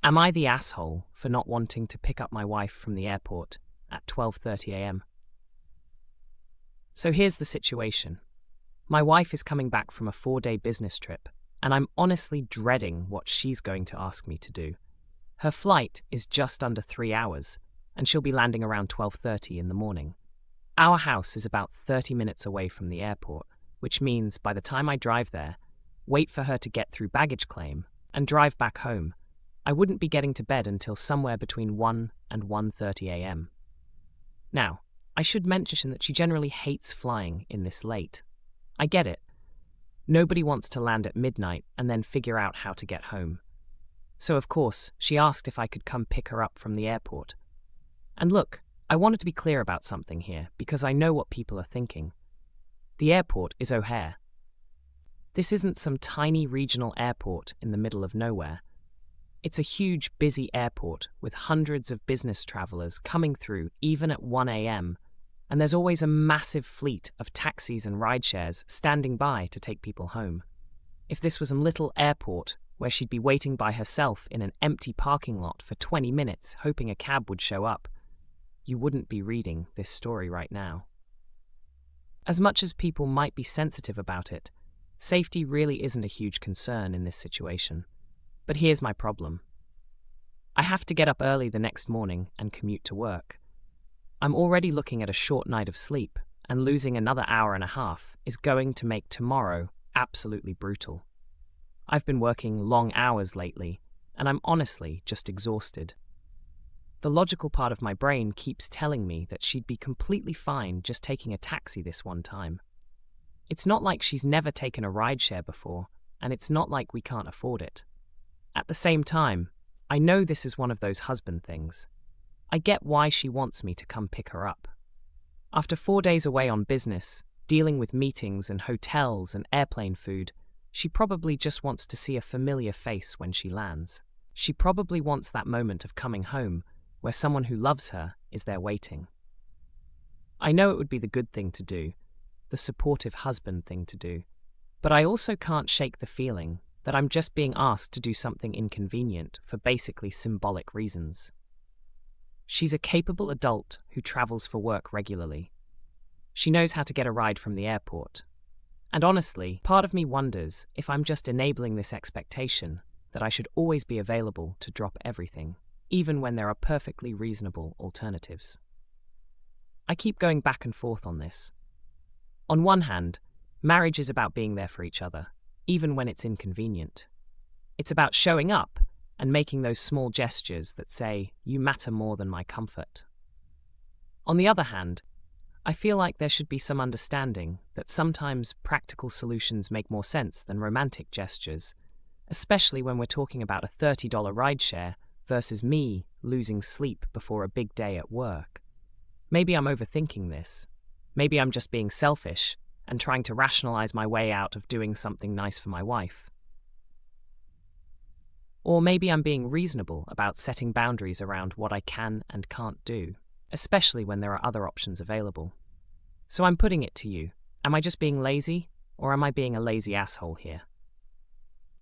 Am I the asshole for not wanting to pick up my wife from the airport at 12:30 a.m.? So here's the situation. My wife is coming back from a 4-day business trip, and I'm honestly dreading what she's going to ask me to do. Her flight is just under 3 hours, and she'll be landing around 12:30 in the morning. Our house is about 30 minutes away from the airport, which means by the time I drive there, wait for her to get through baggage claim, and drive back home, I wouldn't be getting to bed until somewhere between 1 and 1:30 a.m. Now, I should mention that she generally hates flying in this late. I get it. Nobody wants to land at midnight and then figure out how to get home. So of course, she asked if I could come pick her up from the airport. And look, I wanted to be clear about something here because I know what people are thinking. The airport is O'Hare. This isn't some tiny regional airport in the middle of nowhere. It's a huge, busy airport with hundreds of business travelers coming through even at 1 a.m., and there's always a massive fleet of taxis and rideshares standing by to take people home. If this was a little airport where she'd be waiting by herself in an empty parking lot for 20 minutes hoping a cab would show up, you wouldn't be reading this story right now. As much as people might be sensitive about it, safety really isn't a huge concern in this situation. But here's my problem. I have to get up early the next morning and commute to work. I'm already looking at a short night of sleep, and losing another hour and a half is going to make tomorrow absolutely brutal. I've been working long hours lately, and I'm honestly just exhausted. The logical part of my brain keeps telling me that she'd be completely fine just taking a taxi this one time. It's not like she's never taken a rideshare before, and it's not like we can't afford it. At the same time, I know this is one of those husband things. I get why she wants me to come pick her up. After 4 days away on business, dealing with meetings and hotels and airplane food, she probably just wants to see a familiar face when she lands. She probably wants that moment of coming home where someone who loves her is there waiting. I know it would be the good thing to do, the supportive husband thing to do, but I also can't shake the feeling that I'm just being asked to do something inconvenient for basically symbolic reasons. She's a capable adult who travels for work regularly. She knows how to get a ride from the airport. And honestly, part of me wonders if I'm just enabling this expectation that I should always be available to drop everything, even when there are perfectly reasonable alternatives. I keep going back and forth on this. On one hand, marriage is about being there for each other, even when it's inconvenient. It's about showing up and making those small gestures that say, you matter more than my comfort. On the other hand, I feel like there should be some understanding that sometimes practical solutions make more sense than romantic gestures, especially when we're talking about a $30 rideshare versus me losing sleep before a big day at work. Maybe I'm overthinking this. Maybe I'm just being selfish and trying to rationalize my way out of doing something nice for my wife. Or maybe I'm being reasonable about setting boundaries around what I can and can't do, especially when there are other options available. So I'm putting it to you, am I just being lazy, or am I being a lazy asshole here?